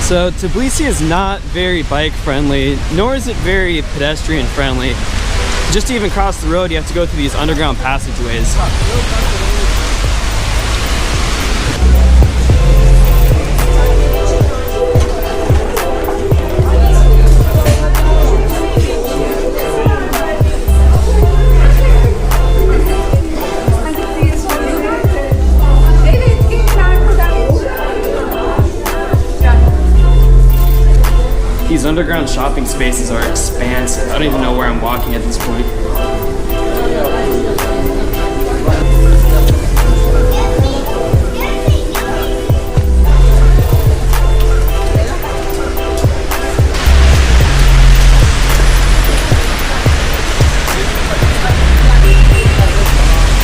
So Tbilisi is not very bike friendly, nor is it very pedestrian friendly. Just to even cross the road, you have to go through these underground passageways. These underground shopping spaces are expansive. I don't even know where I'm walking at this point.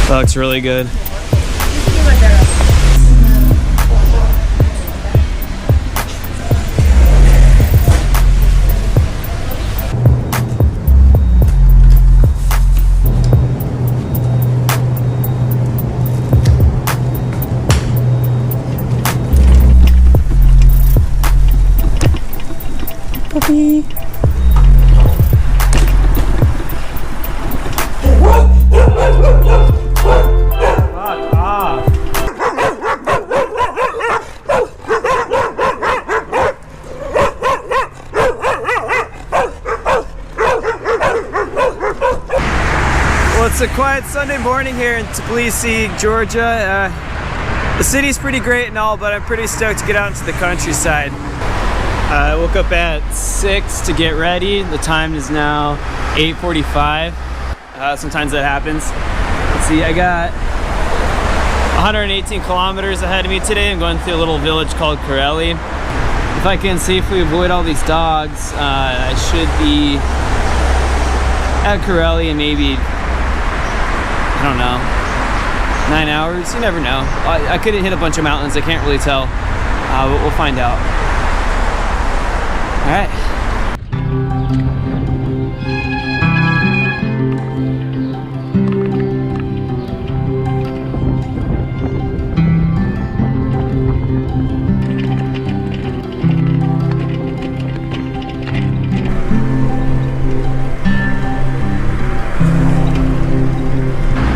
That looks really good. Puppy. Fuck off. Well, it's a quiet Sunday morning here in Tbilisi, Georgia. The city's pretty great and all, but I'm pretty stoked to get out into the countryside. I woke up at 6 to get ready. The time is now 8:45. Sometimes that happens. Let's see, I got 118 kilometers ahead of me today. I'm going through a little village called Kareli. If I can safely avoid all these dogs, I should be at Kareli in maybe, I don't know, 9 hours. You never know. I could hit a bunch of mountains. I can't really tell, but we'll find out. All right.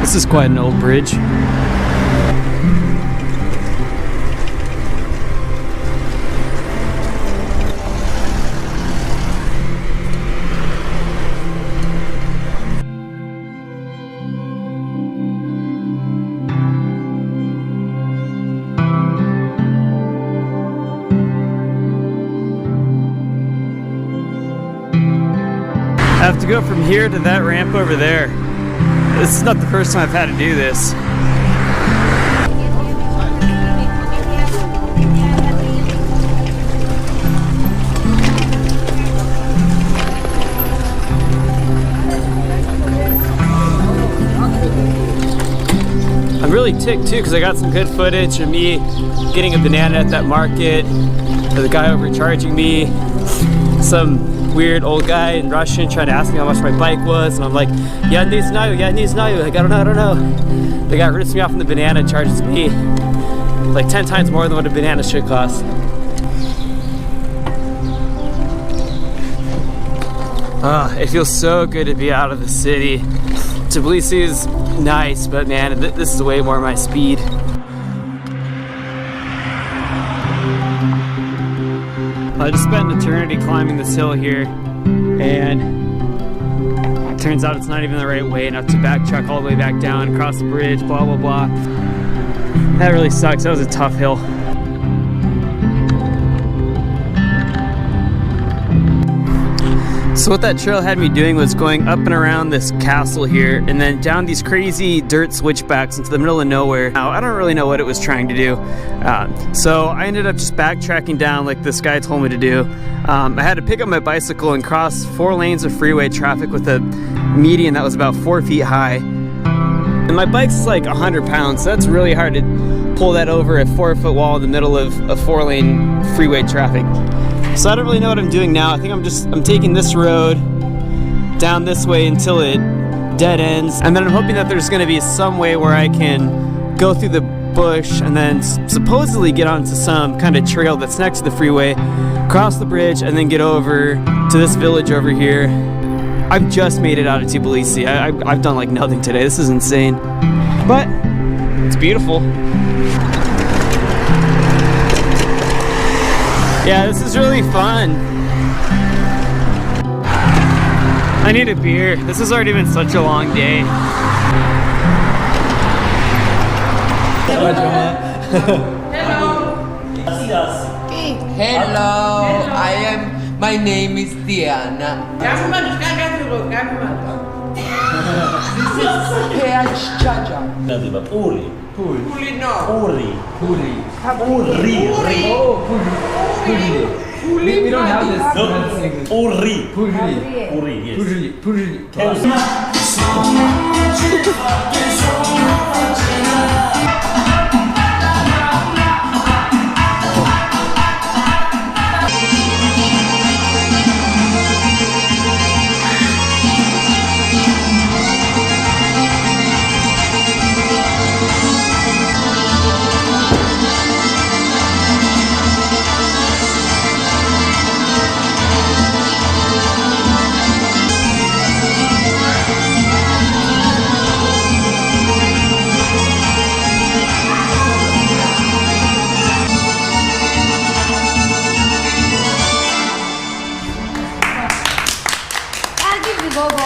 This is quite an old bridge. I have to go from here to that ramp over there. This is not the first time I've had to do this. I'm really ticked too because I got some good footage of me getting a banana at that market, the guy overcharging me, some weird old guy in Russian trying to ask me how much my bike was, and I'm like, yeah, не знаю, like, I don't know. The guy rips me off on the banana, charges me like 10 times more than what a banana should cost. It feels so good to be out of the city. Tbilisi is nice, but man, this is way more my speed. I just spent an eternity climbing this hill here, and it turns out it's not even the right way, and I have to backtrack all the way back down, across the bridge, blah, blah, blah. That really sucks. That was a tough hill. So what that trail had me doing was going up and around this castle here and then down these crazy dirt switchbacks into the middle of nowhere. Now, I don't really know what it was trying to do. So I ended up just backtracking down like this guy told me to do. I had to pick up my bicycle and cross 4 lanes of freeway traffic with a median that was about 4 feet high. And my bike's like 100 pounds, so that's really hard to pull that over a 4-foot wall in the middle of a 4-lane freeway traffic. So I don't really know what I'm doing now. I think I'm taking this road down this way until it dead ends. And then I'm hoping that there's gonna be some way where I can go through the bush and then supposedly get onto some kind of trail that's next to the freeway, cross the bridge, and then get over to this village over here. I've just made it out of Tbilisi. I've done like nothing today. This is insane, but it's beautiful. Yeah, this is really fun. I need a beer. This has already been such a long day. Hello. My name is Diana. Puri. We don't have this. Puri. Yes. 딸기 먹어.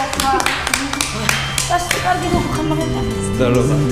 다시 딸기 먹고 밥 먹을까? Здорово.